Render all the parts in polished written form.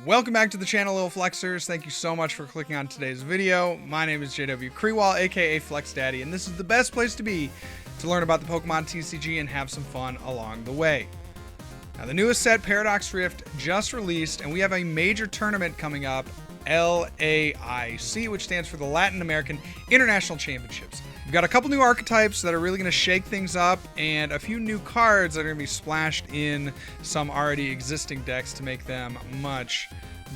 Welcome back to the channel, Little Flexers. Thank you so much for clicking on today's video. My name is JW Krewall, aka flexdaddy, and this is the best place to be to learn about the Pokemon TCG and have some fun along the way. Now, the newest set, Paradox Rift, just released, and we have a major tournament coming up, LAIC, which stands for the Latin American International Championships. We've got a couple new archetypes that are really going to shake things up, and a few new cards that are going to be splashed in some already existing decks to make them much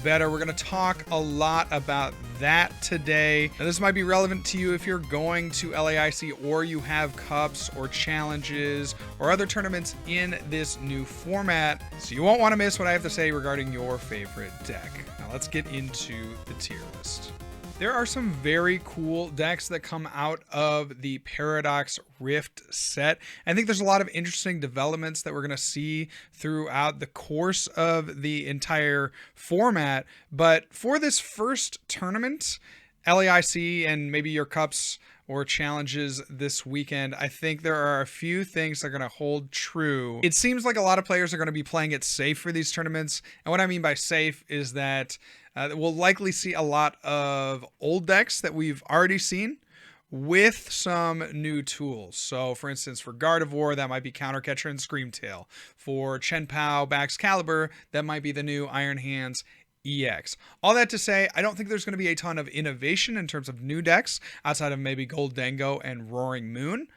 better. We're going to talk a lot about that today. Now, this might be relevant to you if you're going to LAIC or you have cups or challenges or other tournaments in this new format, so you won't want to miss what I have to say regarding your favorite deck. Now let's get into the tier list. There are some very cool decks that come out of the Paradox Rift set. I think there's a lot of interesting developments that we're going to see throughout the course of the entire format. But for this first tournament, LAIC and maybe your cups or challenges this weekend, I think there are a few things that are going to hold true. It seems like a lot of players are going to be playing it safe for these tournaments. And what I mean by safe is that we'll likely see a lot of old decks that we've already seen with some new tools. So, for instance, for Gardevoir, that might be Countercatcher and Screamtail. For Chien-Pao, Baxcalibur, that might be the new Iron Hands EX. All that to say, I don't think there's going to be a ton of innovation in terms of new decks outside of maybe Goldango and Roaring Moon.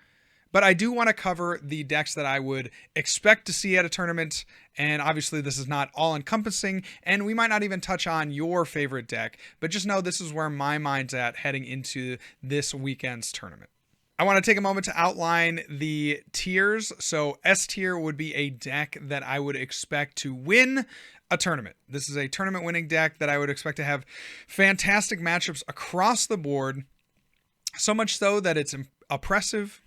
But I do want to cover the decks that I would expect to see at a tournament. And obviously this is not all encompassing, and we might not even touch on your favorite deck, but just know this is where my mind's at heading into this weekend's tournament. I want to take a moment to outline the tiers. So S tier would be a deck that I would expect to win a tournament. This is a tournament winning deck that I would expect to have fantastic matchups across the board. So much so that it's oppressive.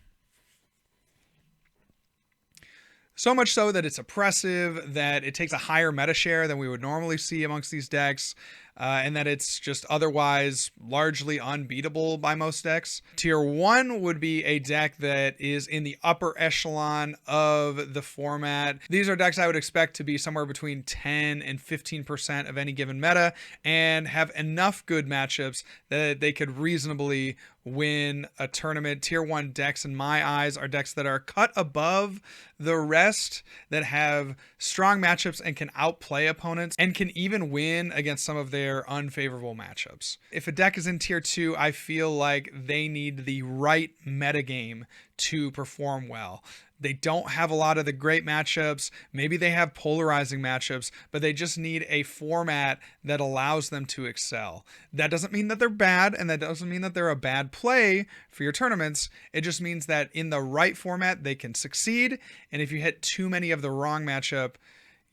So much so that it's oppressive, that it takes a higher meta share than we would normally see amongst these decks, and that it's just otherwise largely unbeatable by most decks. Tier 1 would be a deck that is in the upper echelon of the format. These are decks I would expect to be somewhere between 10 and 15% of any given meta and have enough good matchups that they could reasonably win a tournament. Tier 1 decks, in my eyes, are decks that are cut above the rest, that have strong matchups and can outplay opponents and can even win against some of their unfavorable matchups. If a deck is in tier 2, I feel like they need the right metagame to perform well. They don't have a lot of the great matchups. Maybe they have polarizing matchups, but they just need a format that allows them to excel. That doesn't mean that they're bad, and that doesn't mean that they're a bad play for your tournaments. It just means that in the right format, they can succeed. And if you hit too many of the wrong matchup,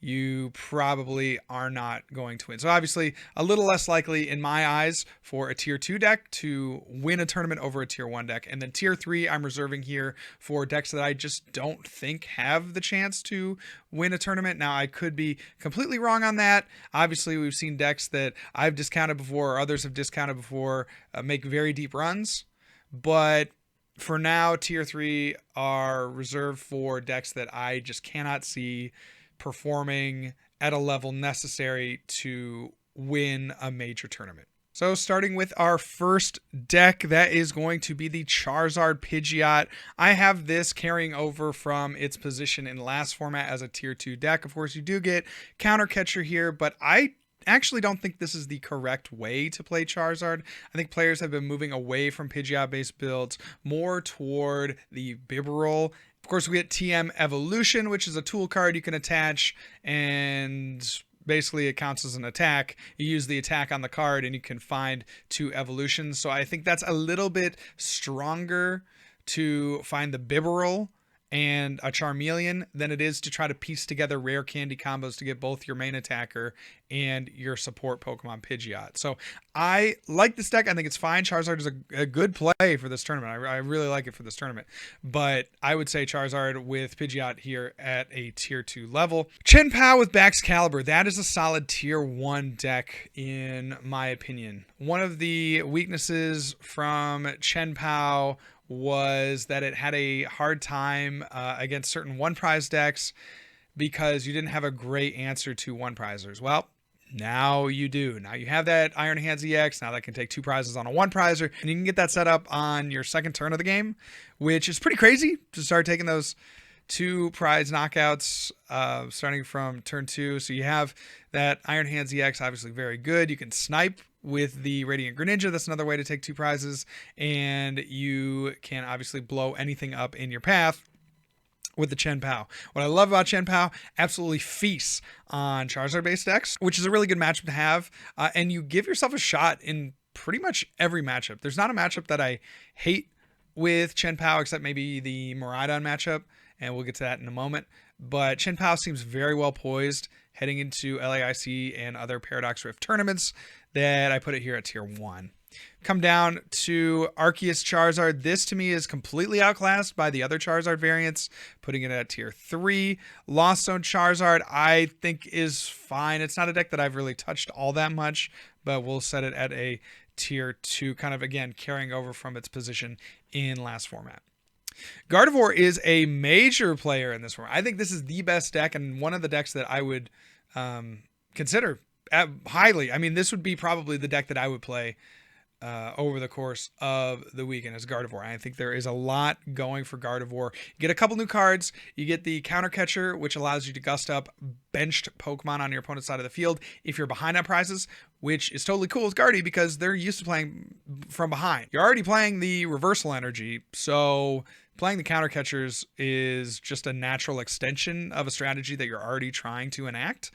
you probably are not going to win. So obviously a little less likely in my eyes for a tier 2 deck to win a tournament over a tier 1 deck. And then tier 3 I'm reserving here for decks that I just don't think have the chance to win a tournament. Now, I could be completely wrong on that. Obviously we've seen decks that I've discounted before or others have discounted before make very deep runs. But for now, tier 3 are reserved for decks that I just cannot see performing at a level necessary to win a major tournament. So starting with our first deck, that is going to be the Charizard Pidgeot. I have this carrying over from its position in last format as a tier 2 deck. Of course, you do get Countercatcher here, but I actually don't think this is the correct way to play Charizard. I think players have been moving away from Pidgeot-based builds more toward the Bibarel. Of course, we get TM Evolution, which is a tool card you can attach, and basically it counts as an attack. You use the attack on the card, and you can find 2 evolutions. So I think that's a little bit stronger to find the Bibarel and a Charmeleon than it is to try to piece together rare candy combos to get both your main attacker and your support Pokemon Pidgeot. So I like this deck. I think it's fine. Charizard is a good play for this tournament. I really like it for this tournament. But I would say Charizard with Pidgeot here at a tier 2 level. Chien-Pao with Baxcalibur. That is a solid tier 1 deck in my opinion. One of the weaknesses from Chien-Pao was that it had a hard time against certain one prize decks because you didn't have a great answer to one prizers. Well, Now you do. Now you have that Iron Hands EX. Now that can take 2 prizes on a 1 prizer, and you can get that set up on your second turn of the game, which is pretty crazy to start taking those 2 prize knockouts starting from turn 2. So you have that Iron Hands EX, obviously very good. You can snipe with the Radiant Greninja. That's another way to take 2 prizes, and you can obviously blow anything up in your path with the Chen Pao. What I love about Chen Pao, absolutely feasts on Charizard-based decks, which is a really good matchup to have, and you give yourself a shot in pretty much every matchup. There's not a matchup that I hate with Chen Pao, except maybe the Miraidon matchup, and we'll get to that in a moment. But Chen Pao seems very well poised heading into LAIC and other Paradox Rift tournaments that I put it here at tier 1. Come down to Arceus Charizard. This to me is completely outclassed by the other Charizard variants, putting it at tier 3. Lost Zone Charizard I think is fine. It's not a deck that I've really touched all that much, but we'll set it at a tier 2, kind of again carrying over from its position in last format. Gardevoir is a major player in this format. I think this is the best deck and one of the decks that I would consider highly. I mean, this would be probably the deck that I would play over the course of the weekend as Gardevoir. I think there is a lot going for Gardevoir. You get a couple new cards. You get the Counter Catcher, which allows you to gust up benched Pokemon on your opponent's side of the field if you're behind on prizes, which is totally cool with Guardy because they're used to playing from behind. You're already playing the Reversal Energy, so playing the Counter Catchers is just a natural extension of a strategy that you're already trying to enact.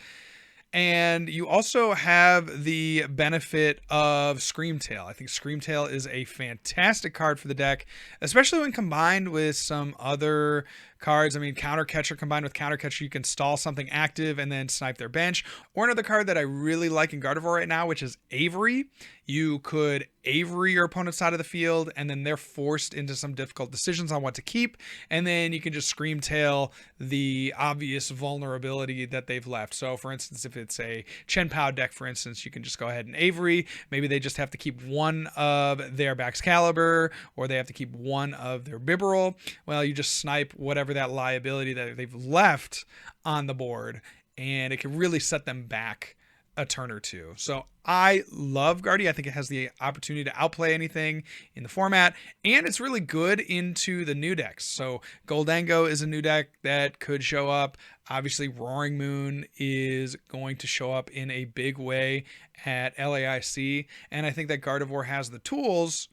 And you also have the benefit of Screamtail. I think Screamtail is a fantastic card for the deck, especially when combined with some other cards. I mean, Counter Catcher combined with Counter Catcher, you can stall something active and then snipe their bench. Or another card that I really like in Gardevoir right now, which is Avery. You could Avery your opponent's side of the field, and then they're forced into some difficult decisions on what to keep. And then you can just Screamtail the obvious vulnerability that they've left. So, for instance, if it's a Chen Pao deck, for instance, you can just go ahead and Avery. Maybe they just have to keep one of their Baxcalibur, or they have to keep one of their Bibarel. Well, you just snipe whatever that liability that they've left on the board, and it can really set them back a turn or two. So I love Guardy. I think it has the opportunity to outplay anything in the format, and it's really good into the new decks. So Goldango is a new deck that could show up. Obviously, Roaring Moon is going to show up in a big way at LAIC, and I think that Gardevoir has the tools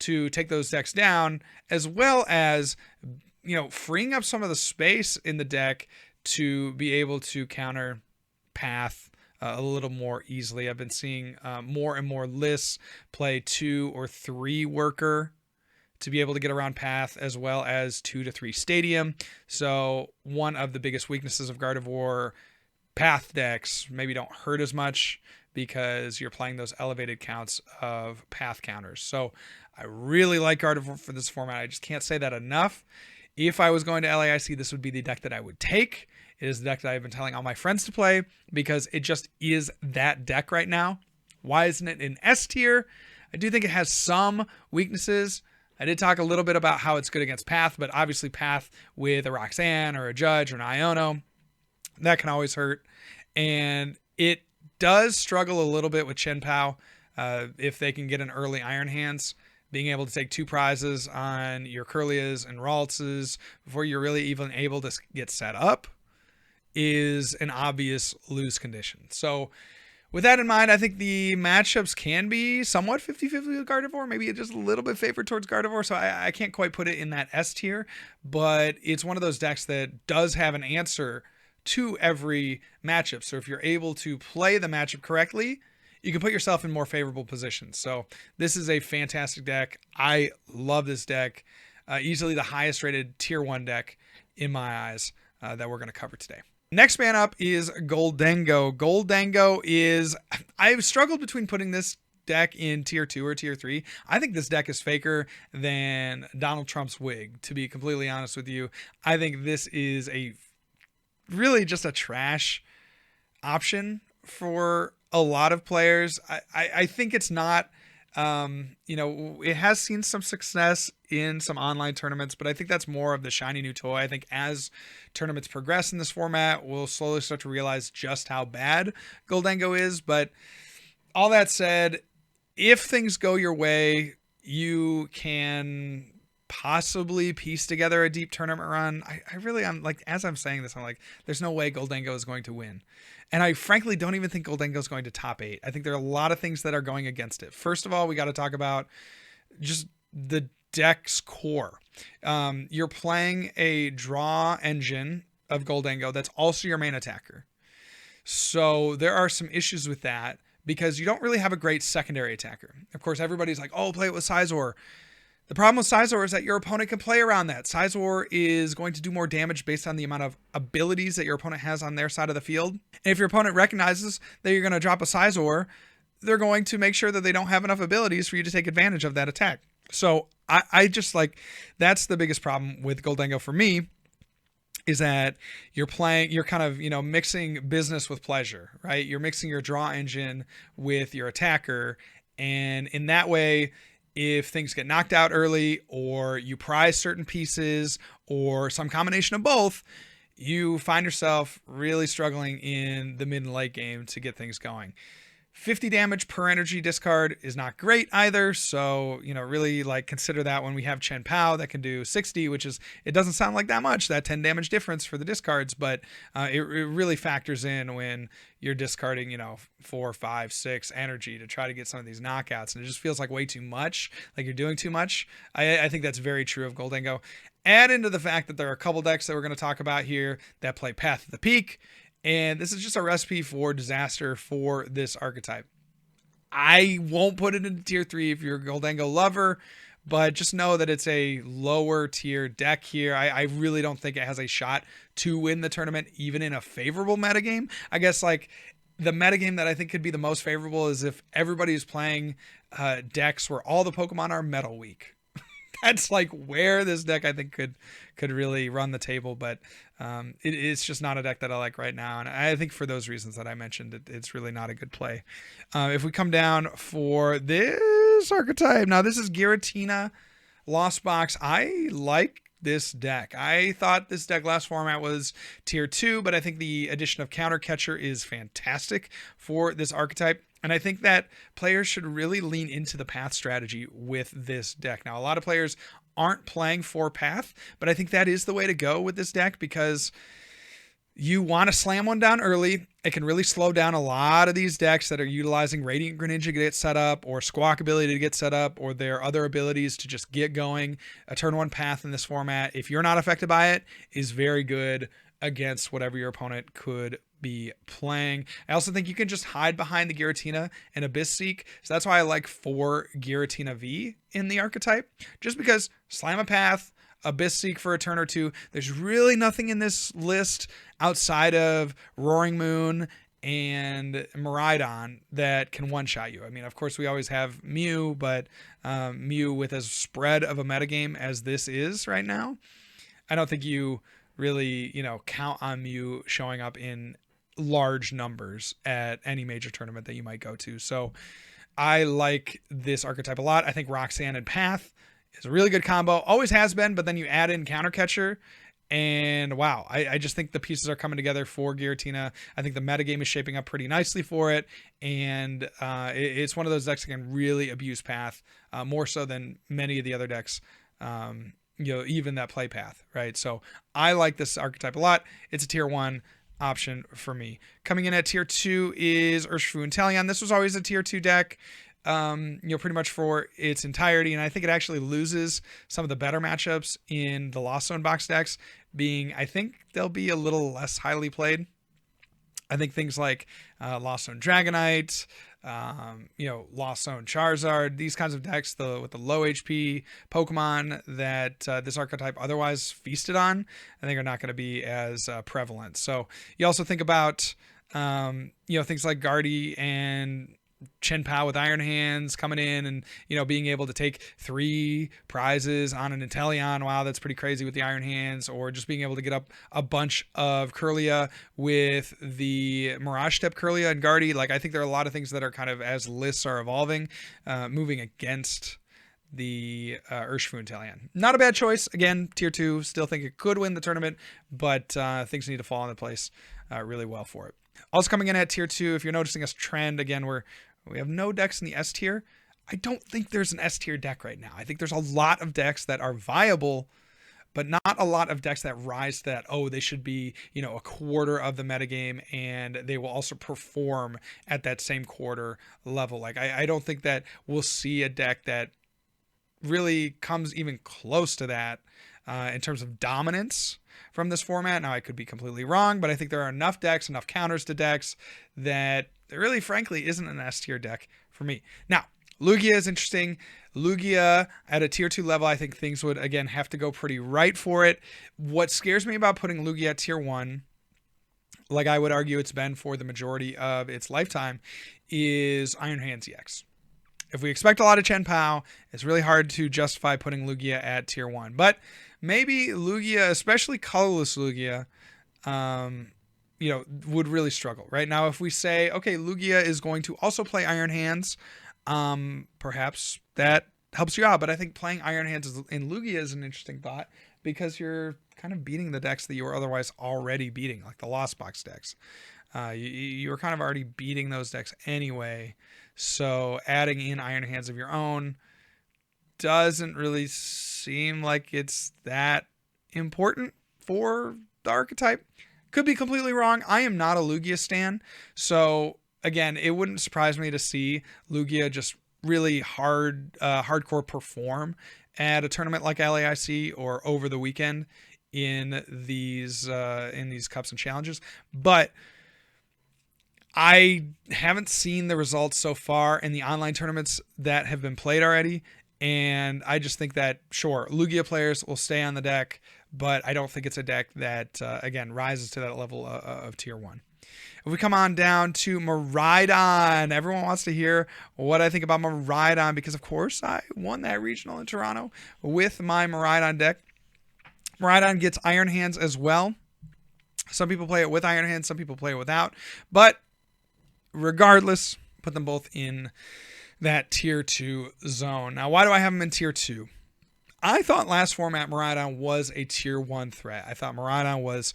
to take those decks down, as well as, you know, freeing up some of the space in the deck to be able to counter Path a little more easily. I've been seeing more and more lists play 2 or 3 Worker to be able to get around Path, as well as 2 to 3 Stadium. So one of the biggest weaknesses of Gardevoir Path decks maybe don't hurt as much because you're playing those elevated counts of Path counters. So I really like Gardevoir for this format. I just can't say that enough. If I was going to LAIC, this would be the deck that I would take. It is the deck that I've been telling all my friends to play because it just is that deck right now. Why isn't it in S tier? I do think it has some weaknesses. I did talk a little bit about how it's good against Path, but obviously Path with a Roxanne or a Judge or an Iono, that can always hurt. And it does struggle a little bit with Chen Pao if they can get an early Iron Hands. Being able to take 2 prizes on your Curlias and Raltses before you're really even able to get set up is an obvious lose condition. So with that in mind, I think the matchups can be somewhat 50-50 with Gardevoir, maybe just a little bit favored towards Gardevoir, so I can't quite put it in that S tier, but it's one of those decks that does have an answer to every matchup. So if you're able to play the matchup correctly, you can put yourself in more favorable positions. So this is a fantastic deck. I love this deck. Easily the highest rated tier 1 deck in my eyes that we're going to cover today. Next man up is Goldango. Goldango is, I've struggled between putting this deck in tier 2 or tier 3. I think this deck is faker than Donald Trump's wig, to be completely honest with you. I think this is a really just a trash option for a lot of players. I think it's not It has seen some success in some online tournaments, but I think that's more of the shiny new toy. I think as tournaments progress in this format, we'll slowly start to realize just how bad Goldango is. But all that said, if things go your way, you can possibly piece together a deep tournament run. I'm like, as I'm saying this, I'm like, there's no way Goldango is going to win. And I frankly don't even think Goldango is going to top 8. I think there are a lot of things that are going against it. First of all, we got to talk about just the deck's core. You're playing a draw engine of Goldango that's also your main attacker. So there are some issues with that because you don't really have a great secondary attacker. Of course, everybody's like, oh, play it with Sizor. The problem with Sizor is that your opponent can play around that. Sizor is going to do more damage based on the amount of abilities that your opponent has on their side of the field. And if your opponent recognizes that you're going to drop a Sizor, they're going to make sure that they don't have enough abilities for you to take advantage of that attack. So I just like, that's the biggest problem with Goldango for me, is that you're kind of, mixing business with pleasure, right? You're mixing your draw engine with your attacker. And in that way, if things get knocked out early, or you prize certain pieces, or some combination of both, you find yourself really struggling in the mid and late game to get things going. 50 damage per energy discard is not great either. So, really like consider that when we have Chen Pao that can do 60, which is, it doesn't sound like that much, that 10 damage difference for the discards, but it really factors in when you're discarding, 4, 5, 6 energy to try to get some of these knockouts. And it just feels like way too much, like you're doing too much. I think that's very true of Goldango. Add into the fact that there are a couple decks that we're going to talk about here that play Path of the Peak. And this is just a recipe for disaster for this archetype. I won't put it into tier 3 if you're a Goldango lover, but just know that it's a lower tier deck here. I really don't think it has a shot to win the tournament, even in a favorable metagame. I guess like the metagame that I think could be the most favorable is if everybody is playing decks where all the Pokemon are Metal Weak. That's like where this deck I think could really run the table, but it's just not a deck that I like right now, and I think for those reasons that I mentioned, it's really not a good play. If we come down for this archetype, now this is Giratina Lost Box. I like this deck. I thought this deck last format was tier 2, but I think the addition of Counter Catcher is fantastic for this archetype. And I think that players should really lean into the path strategy with this deck. Now, a lot of players aren't playing for path, but I think that is the way to go with this deck because you want to slam one down early. It can really slow down a lot of these decks that are utilizing Radiant Greninja to get set up, or Squawk ability to get set up, or their other abilities to just get going. A turn 1 path in this format, if you're not affected by it, is very good against whatever your opponent could be playing. I also think you can just hide behind the Giratina and Abyss Seek. So that's why I like 4 Giratina V in the archetype. Just because slam a path, Abyss Seek for a turn or 2. There's really nothing in this list outside of Roaring Moon and Miraidon that can one-shot you. I mean, of course, we always have Mew, but Mew with as spread of a metagame as this is right now, I don't think you really, count on Mew showing up in large numbers at any major tournament that you might go to. So I like this archetype a lot. I think Roxanne and Path is a really good combo. Always has been, but then you add in Counter Catcher, and wow, I just think the pieces are coming together for Giratina. I think the metagame is shaping up pretty nicely for it, and it's one of those decks that can really abuse Path, more so than many of the other decks, even that play Path, right? So I like this archetype a lot. It's a tier 1 option for me. Coming in at tier 2 is Urshifu Inteleon. This was always a tier 2 deck, pretty much for its entirety, and I think it actually loses some of the better matchups in the Lost Zone box decks, being I think they'll be a little less highly played. I think things like Lost Zone Dragonite, Lost Zone Charizard, these kinds of decks, with the low HP Pokemon that this archetype otherwise feasted on, I think are not going to be as prevalent. So you also think about, things like Guardy and Chen Pao with Iron Hands coming in and, being able to take 3 prizes on an Inteleon. Wow, that's pretty crazy with the Iron Hands. Or just being able to get up a bunch of Kirlia with the Mirage Step Kirlia and Guardy. Like, I think there are a lot of things that are kind of, as lists are evolving, moving against the Urshifu Inteleon. Not a bad choice. Again, tier 2. Still think it could win the tournament, but things need to fall into place really well for it. Also coming in at tier 2, if you're noticing a trend, again, we have no decks in the S tier. I don't think there's an S tier deck right now. I think there's a lot of decks that are viable, but not a lot of decks that rise to that, they should be, a quarter of the metagame, and they will also perform at that same quarter level. Like, I don't think that we'll see a deck that really comes even close to that in terms of dominance from this format. Now, I could be completely wrong, but I think there are enough decks, enough counters to decks that there really, frankly, isn't an S tier deck for me. Now, Lugia is interesting. Lugia at a tier 2 level, I think things would, again, have to go pretty right for it. What scares me about putting Lugia at tier 1, like I would argue it's been for the majority of its lifetime, is Iron Hands EX. If we expect a lot of Chen Pao, it's really hard to justify putting Lugia at tier 1. But maybe Lugia, especially colorless Lugia, would really struggle. Right now, if we say, okay, Lugia is going to also play Iron Hands, perhaps that helps you out. But I think playing Iron Hands in Lugia is an interesting thought, because you're kind of beating the decks that you were otherwise already beating, like the Lost Box decks. You were kind of already beating those decks anyway. So adding in Iron Hands of your own doesn't really seem like it's that important for the archetype. Could be completely wrong. I am not a Lugia stan. So again, it wouldn't surprise me to see Lugia just really hardcore perform at a tournament like LAIC or over the weekend in these cups and challenges. But I haven't seen the results so far in the online tournaments that have been played already. And I just think that, sure, Lugia players will stay on the deck, but I don't think it's a deck that, again, rises to that level of tier 1. If we come on down to Miraidon, everyone wants to hear what I think about Miraidon, because, of course, I won that regional in Toronto with my Miraidon deck. Miraidon gets Iron Hands as well. Some people play it with Iron Hands, some people play it without. But regardless, put them both in that tier 2 zone. Now, why do I have them in tier 2? I thought last format Miraidon was a tier 1 threat. I thought Miraidon was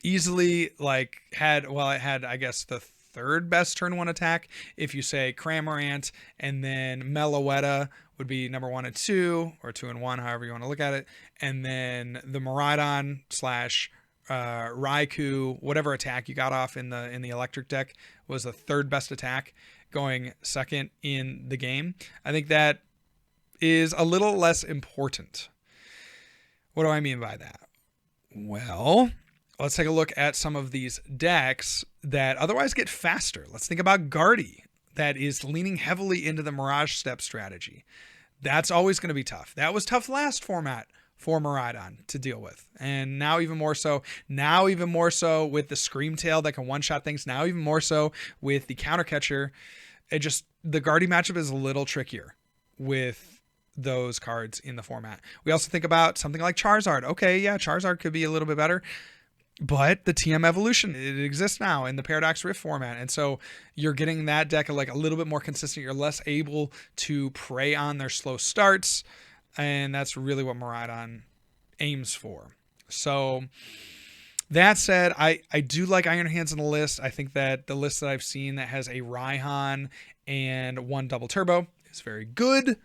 easily it had, I guess, the third best turn 1 attack. If you say Cramorant and then Meloetta would be number 1 and 2, or 2 and 1, however you want to look at it. And then the Miraidon / Raikou, whatever attack you got off in the electric deck, was the third best attack, going second in the game. I think that is a little less important. What do I mean by that? Well, let's take a look at some of these decks that otherwise get faster. Let's think about Guardy, that is leaning heavily into the Mirage Step strategy. That's always going to be tough. That was tough last format for Miraidon to deal with. And now even more so. Now even more so with the Scream Tail that can one-shot things. Now even more so with the Counter Catcher. The Guardy matchup is a little trickier with those cards in the format. We also think about something like Charizard. Okay, yeah, Charizard could be a little bit better, but the TM Evolution, it exists now in the Paradox Rift format. And so you're getting that deck a little bit more consistent. You're less able to prey on their slow starts. And that's really what Miraidon aims for. So that said, I do like Iron Hands in the list. I think that the list that I've seen that has a Raihan and 1 double turbo is very good.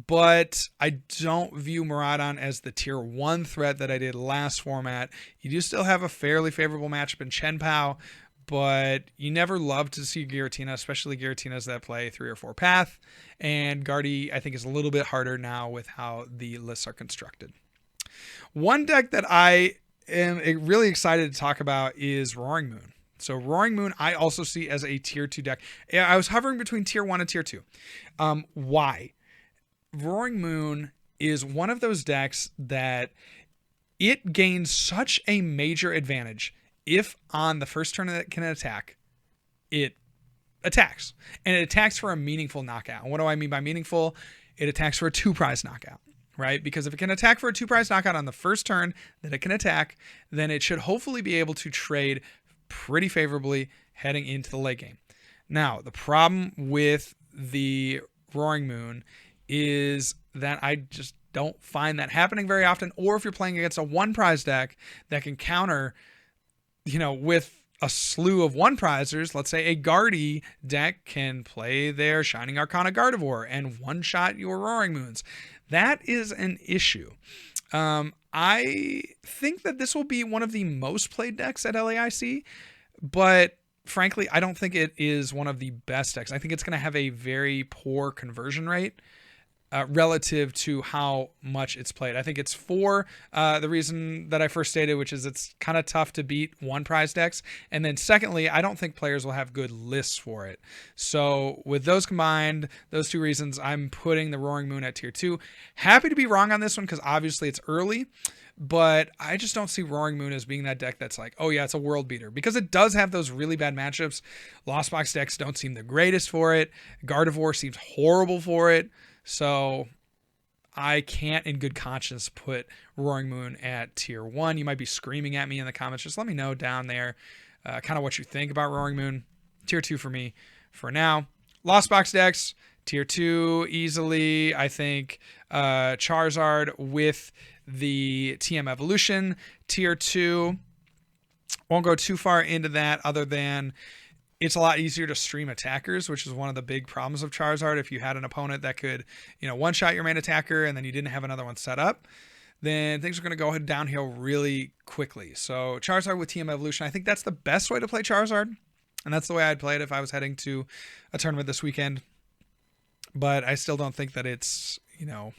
But I don't view Miraidon as the tier 1 threat that I did last format. You do still have a fairly favorable matchup in Chen Pao, but you never love to see Giratina, especially Giratinas that play 3 or 4 path. And Guardy, I think, is a little bit harder now with how the lists are constructed. One deck that I am really excited to talk about is Roaring Moon. So Roaring Moon, I also see as a tier 2 deck. I was hovering between tier 1 and tier 2. Why? Roaring Moon is one of those decks that it gains such a major advantage if on the first turn that it can attack, it attacks, and it attacks for a meaningful knockout. And what do I mean by meaningful? It attacks for a 2-prize knockout, right? Because if it can attack for a 2-prize knockout on the first turn that it can attack, then it should hopefully be able to trade pretty favorably heading into the late game. Now, the problem with the Roaring Moon is that I just don't find that happening very often, or if you're playing against a 1-prize deck that can counter, with a slew of 1-prizers, let's say a Guardy deck can play their Shining Arcana Gardevoir and one-shot your Roaring Moons. That is an issue. I think that this will be one of the most played decks at LAIC, but frankly, I don't think it is one of the best decks. I think it's going to have a very poor conversion rate relative to how much it's played. I think it's for the reason that I first stated, which is it's kind of tough to beat 1-prize decks. And then secondly, I don't think players will have good lists for it. So with those combined, those two reasons, I'm putting the Roaring Moon at tier 2. Happy to be wrong on this one because obviously it's early, but I just don't see Roaring Moon as being that deck that's like, oh yeah, it's a world beater, because it does have those really bad matchups. Lost Box decks don't seem the greatest for it. Gardevoir seems horrible for it. So I can't in good conscience put Roaring Moon at tier 1. You might be screaming at me in the comments. Just let me know down there kind of what you think about Roaring Moon. Tier 2 for me for now. Lost Box decks, tier 2 easily. I think Charizard with the TM Evolution, tier 2. Won't go too far into that other than it's a lot easier to stream attackers, which is one of the big problems of Charizard. If you had an opponent that could, one-shot your main attacker and then you didn't have another one set up, then things are going to go downhill really quickly. So Charizard with TM Evolution, I think that's the best way to play Charizard. And that's the way I'd play it if I was heading to a tournament this weekend. But I still don't think that it's, to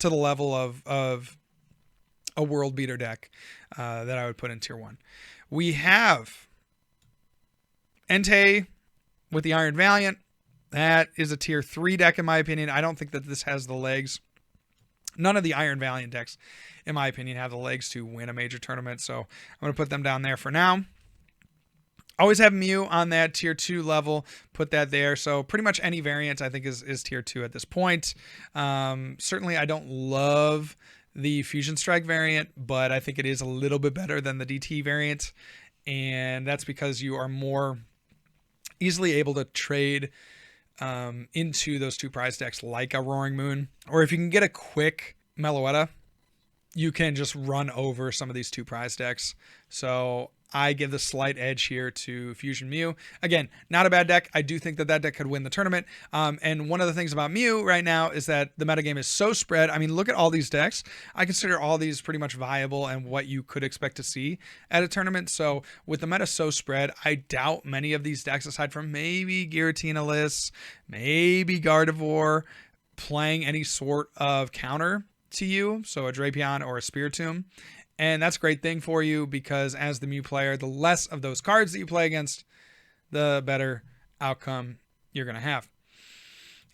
the level of a world beater deck that I would put in tier 1. We have Entei with the Iron Valiant. That is a tier 3 deck in my opinion. I don't think that this has the legs. None of the Iron Valiant decks, in my opinion, have the legs to win a major tournament. So I'm going to put them down there for now. Always have Mew on that tier 2 level. Put that there. So pretty much any variant I think is tier 2 at this point. Certainly I don't love the Fusion Strike variant, but I think it is a little bit better than the DT variant. And that's because you are more easily able to trade into those 2-prize decks like a Roaring Moon. Or if you can get a quick Meloetta, you can just run over some of these 2-prize decks. So I give the slight edge here to Fusion Mew. Again, not a bad deck. I do think that deck could win the tournament. And one of the things about Mew right now is that the metagame is so spread. I mean, look at all these decks. I consider all these pretty much viable and what you could expect to see at a tournament. So with the meta so spread, I doubt many of these decks, aside from maybe Giratina lists, maybe Gardevoir, playing any sort of counter to you. So a Drapion or a Spiritomb. And that's a great thing for you because as the Mew player, the less of those cards that you play against, the better outcome you're going to have.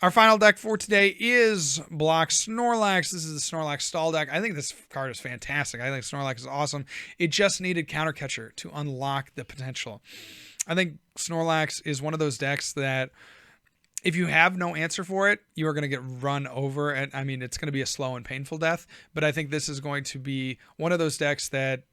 Our final deck for today is Block Snorlax. This is the Snorlax stall deck. I think this card is fantastic. I think Snorlax is awesome. It just needed Counter Catcher to unlock the potential. I think Snorlax is one of those decks that if you have no answer for it, you are going to get run over. And I mean, it's going to be a slow and painful death. But I think this is going to be one of those decks that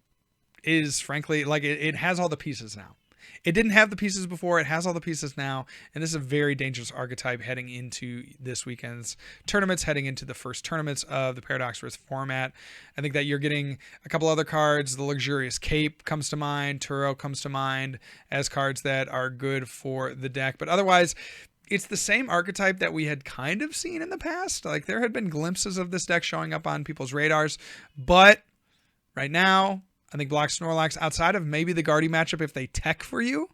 is, frankly, like it has all the pieces now. It didn't have the pieces before. It has all the pieces now. And this is a very dangerous archetype heading into this weekend's tournaments, heading into the first tournaments of the Paradox Rift format. I think that you're getting a couple other cards. The Luxurious Cape comes to mind. Turo comes to mind as cards that are good for the deck. But otherwise, it's the same archetype that we had kind of seen in the past. Like there had been glimpses of this deck showing up on people's radars. But right now, I think Block Snorlax, outside of maybe the Guardy matchup, if they tech for you,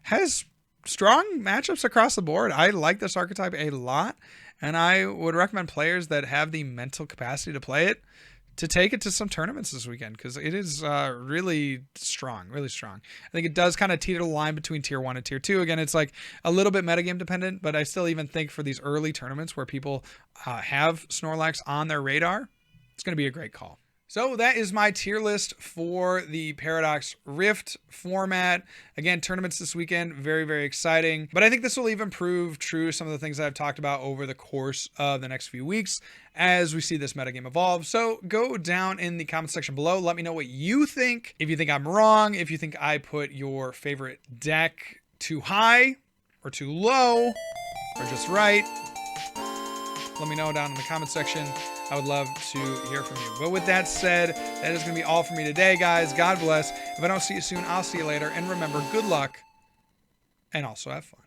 has strong matchups across the board. I like this archetype a lot. And I would recommend players that have the mental capacity to play it to take it to some tournaments this weekend because it is really strong, really strong. I think it does kind of teeter the line between tier 1 and tier 2. Again, it's like a little bit metagame dependent, but I still even think for these early tournaments where people have Snorlax on their radar, it's going to be a great call. So that is my tier list for the Paradox Rift format. Again, tournaments this weekend, very, very exciting. But I think this will even prove true to some of the things that I've talked about over the course of the next few weeks as we see this metagame evolve. So go down in the comment section below. Let me know what you think. If you think I'm wrong, if you think I put your favorite deck too high or too low or just right, let me know down in the comment section. I would love to hear from you. But with that said, that is going to be all for me today, guys. God bless. If I don't see you soon, I'll see you later. And remember, good luck and also have fun.